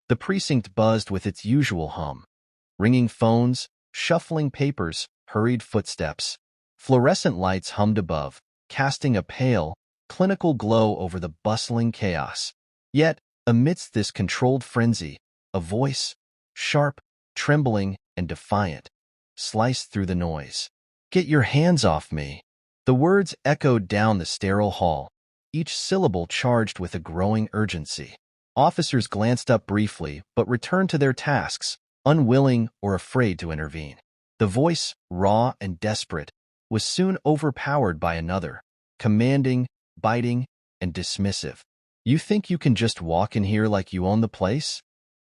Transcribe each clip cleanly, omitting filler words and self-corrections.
The precinct buzzed with its usual hum. Ringing phones, shuffling papers, hurried footsteps. Fluorescent lights hummed above, casting a pale, clinical glow over the bustling chaos. Yet, amidst this controlled frenzy, a voice, sharp, trembling, and defiant, sliced through the noise. "Get your hands off me!" The words echoed down the sterile hall, each syllable charged with a growing urgency. Officers glanced up briefly but returned to their tasks, unwilling or afraid to intervene. The voice, raw and desperate, was soon overpowered by another, commanding, biting, and dismissive. "You think you can just walk in here like you own the place?"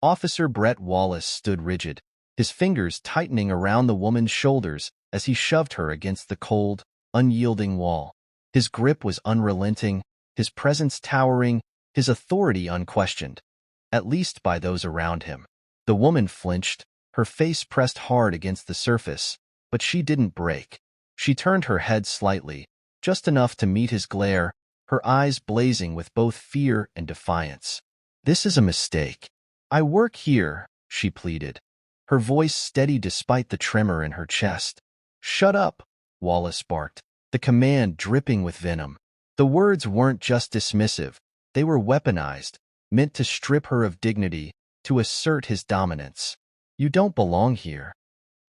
Officer Brett Wallace stood rigid, his fingers tightening around the woman's shoulders as he shoved her against the cold, unyielding wall. His grip was unrelenting, his presence towering, his authority unquestioned, at least by those around him. The woman flinched, her face pressed hard against the surface, but she didn't break. She turned her head slightly, just enough to meet his glare, her eyes blazing with both fear and defiance. "This is a mistake. I work here," she pleaded, her voice steady despite the tremor in her chest. "Shut up," Wallace barked, the command dripping with venom. The words weren't just dismissive, they were weaponized, meant to strip her of dignity, to assert his dominance. "You don't belong here."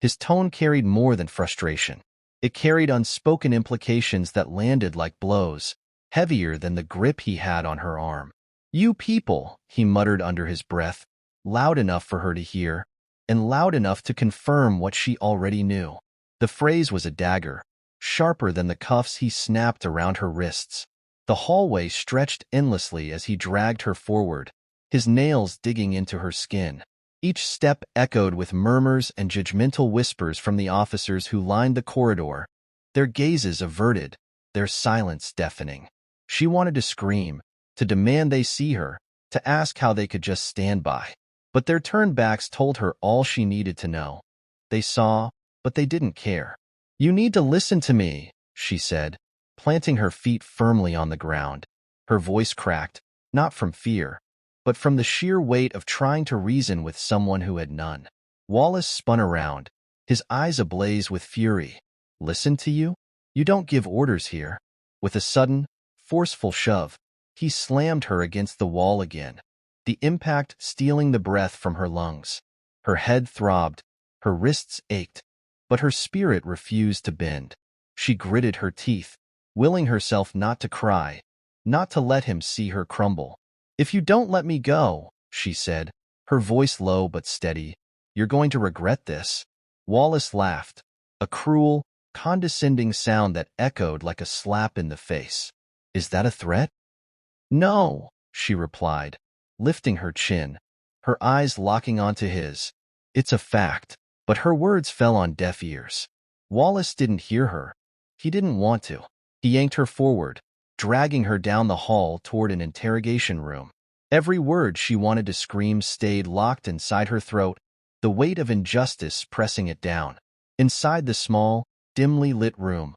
His tone carried more than frustration. It carried unspoken implications that landed like blows, heavier than the grip he had on her arm. "You people," he muttered under his breath, loud enough for her to hear, and loud enough to confirm what she already knew. The phrase was a dagger, sharper than the cuffs he snapped around her wrists. The hallway stretched endlessly as he dragged her forward, his nails digging into her skin. Each step echoed with murmurs and judgmental whispers from the officers who lined the corridor, their gazes averted, their silence deafening. She wanted to scream, to demand they see her, to ask how they could just stand by. But their turned backs told her all she needed to know. They saw, but they didn't care. "You need to listen to me," she said, planting her feet firmly on the ground. Her voice cracked, not from fear, but from the sheer weight of trying to reason with someone who had none. Wallace spun around, his eyes ablaze with fury. "Listen to you? You don't give orders here." With a sudden, forceful shove, he slammed her against the wall again, the impact stealing the breath from her lungs. Her head throbbed, her wrists ached, but her spirit refused to bend. She gritted her teeth, willing herself not to cry, not to let him see her crumble. "If you don't let me go," she said, her voice low but steady, "you're going to regret this." Wallace laughed, a cruel, condescending sound that echoed like a slap in the face. "Is that a threat?" "No," she replied, lifting her chin, her eyes locking onto his. "It's a fact." But her words fell on deaf ears. Wallace didn't hear her. He didn't want to. He yanked her forward, dragging her down the hall toward an interrogation room. Every word she wanted to scream stayed locked inside her throat, the weight of injustice pressing it down. Inside the small, dimly lit room,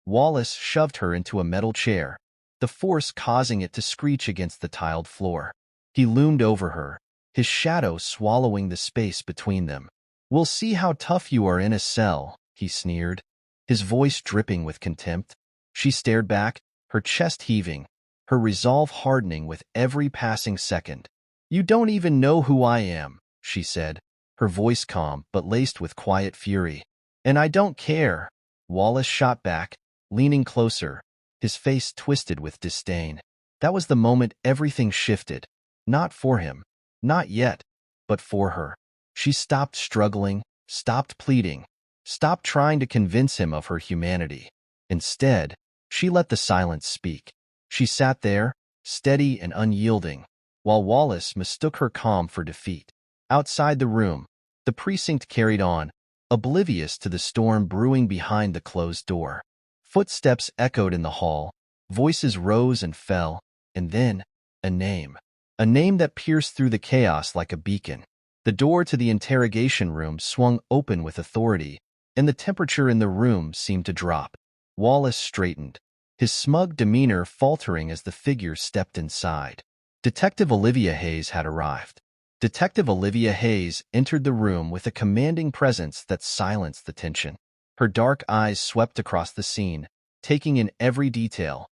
Wallace shoved her into a metal chair, the force causing it to screech against the tiled floor. He loomed over her, his shadow swallowing the space between them. "We'll see how tough you are in a cell," he sneered, his voice dripping with contempt. She stared back, her chest heaving, her resolve hardening with every passing second. "You don't even know who I am," she said, her voice calm but laced with quiet fury. "And I don't care." Wallace shot back, leaning closer, his face twisted with disdain. That was the moment everything shifted. Not for him, not yet, but for her. She stopped struggling, stopped pleading, stopped trying to convince him of her humanity. Instead, she let the silence speak. She sat there, steady and unyielding, while Wallace mistook her calm for defeat. Outside the room, the precinct carried on, oblivious to the storm brewing behind the closed door. Footsteps echoed in the hall, voices rose and fell, and then, a name. A name that pierced through the chaos like a beacon. The door to the interrogation room swung open with authority, and the temperature in the room seemed to drop. Wallace straightened, his smug demeanor faltering as the figure stepped inside. Detective Olivia Hayes had arrived. Detective Olivia Hayes entered the room with a commanding presence that silenced the tension. Her dark eyes swept across the scene, taking in every detail.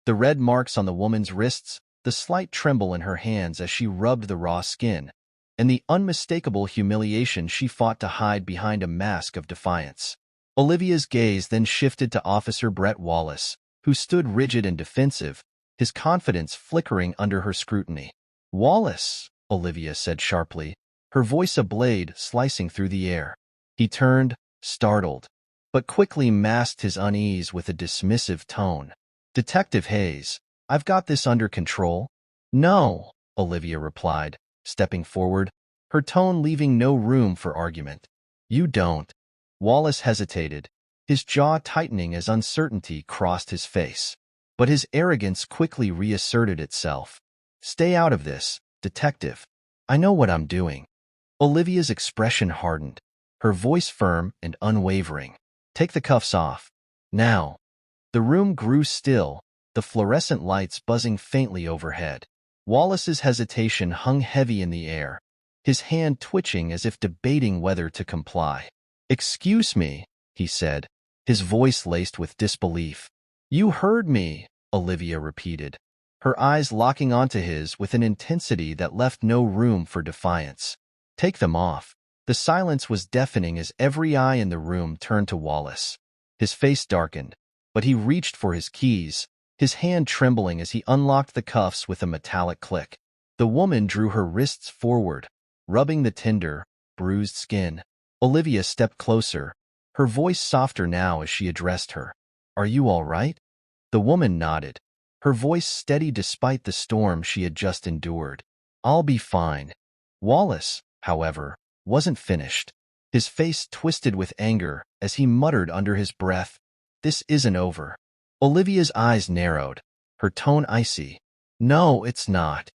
The red marks on the woman's wrists, the slight tremble in her hands as she rubbed the raw skin, and the unmistakable humiliation she fought to hide behind a mask of defiance. Olivia's gaze then shifted to Officer Brett Wallace, who stood rigid and defensive, his confidence flickering under her scrutiny. "Wallace," Olivia said sharply, her voice a blade slicing through the air. He turned, startled, but quickly masked his unease with a dismissive tone. "Detective Hayes, I've got this under control." "No," Olivia replied, stepping forward, her tone leaving no room for argument. "You don't." Wallace hesitated, his jaw tightening as uncertainty crossed his face. But his arrogance quickly reasserted itself. "Stay out of this, detective. I know what I'm doing." Olivia's expression hardened, her voice firm and unwavering. "Take the cuffs off. Now." The room grew still, the fluorescent lights buzzing faintly overhead. Wallace's hesitation hung heavy in the air, his hand twitching as if debating whether to comply. "Excuse me," he said, his voice laced with disbelief. "You heard me," Olivia repeated, her eyes locking onto his with an intensity that left no room for defiance. "Take them off." The silence was deafening as every eye in the room turned to Wallace. His face darkened, but he reached for his keys, his hand trembling as he unlocked the cuffs with a metallic click. The woman drew her wrists forward, rubbing the tender, bruised skin. Olivia stepped closer, her voice softer now as she addressed her. "Are you all right?" The woman nodded, her voice steady despite the storm she had just endured. "I'll be fine." Wallace, however, wasn't finished. His face twisted with anger as he muttered under his breath, "This isn't over." Olivia's eyes narrowed, her tone icy. "No, it's not."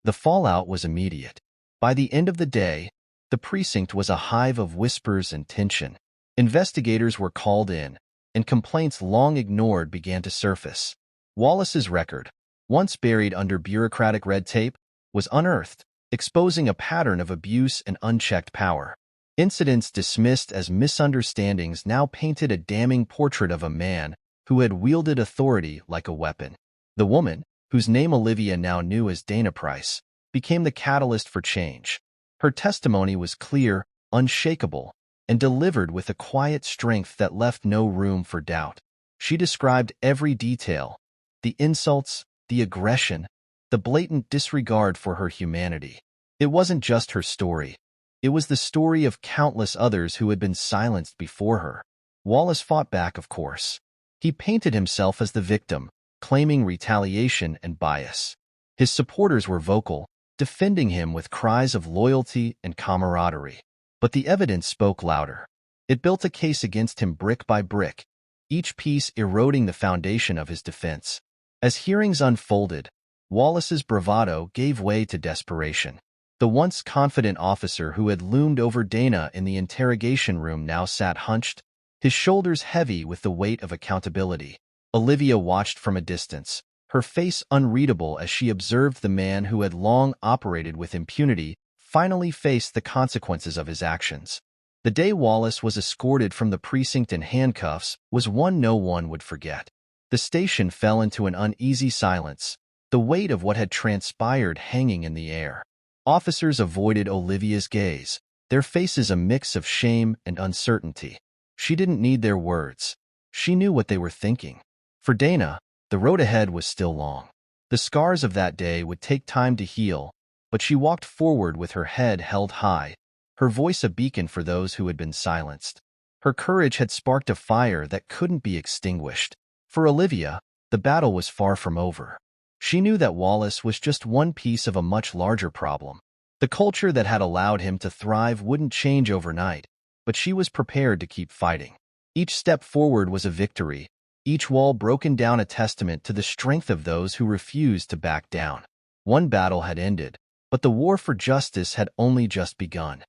The fallout was immediate. By the end of the day, the precinct was a hive of whispers and tension. Investigators were called in, and complaints long ignored began to surface. Wallace's record, once buried under bureaucratic red tape, was unearthed, exposing a pattern of abuse and unchecked power. Incidents dismissed as misunderstandings now painted a damning portrait of a man who had wielded authority like a weapon. The woman, whose name Olivia now knew as Dana Price, became the catalyst for change. Her testimony was clear, unshakable, and delivered with a quiet strength that left no room for doubt. She described every detail, the insults, the aggression, the blatant disregard for her humanity. It wasn't just her story. It was the story of countless others who had been silenced before her. Wallace fought back, of course. He painted himself as the victim, claiming retaliation and bias. His supporters were vocal, defending him with cries of loyalty and camaraderie. But the evidence spoke louder. It built a case against him brick by brick, each piece eroding the foundation of his defense. As hearings unfolded, Wallace's bravado gave way to desperation. The once confident officer who had loomed over Dana in the interrogation room now sat hunched, his shoulders heavy with the weight of accountability. Olivia watched from a distance, her face unreadable as she observed the man who had long operated with impunity finally face the consequences of his actions. The day Wallace was escorted from the precinct in handcuffs was one no one would forget. The station fell into an uneasy silence, the weight of what had transpired hanging in the air. Officers avoided Olivia's gaze, their faces a mix of shame and uncertainty. She didn't need their words. She knew what they were thinking. For Dana, the road ahead was still long. The scars of that day would take time to heal, but she walked forward with her head held high, her voice a beacon for those who had been silenced. Her courage had sparked a fire that couldn't be extinguished. For Olivia, the battle was far from over. She knew that Wallace was just one piece of a much larger problem. The culture that had allowed him to thrive wouldn't change overnight, but she was prepared to keep fighting. Each step forward was a victory, each wall broken down a testament to the strength of those who refused to back down. One battle had ended, but the war for justice had only just begun.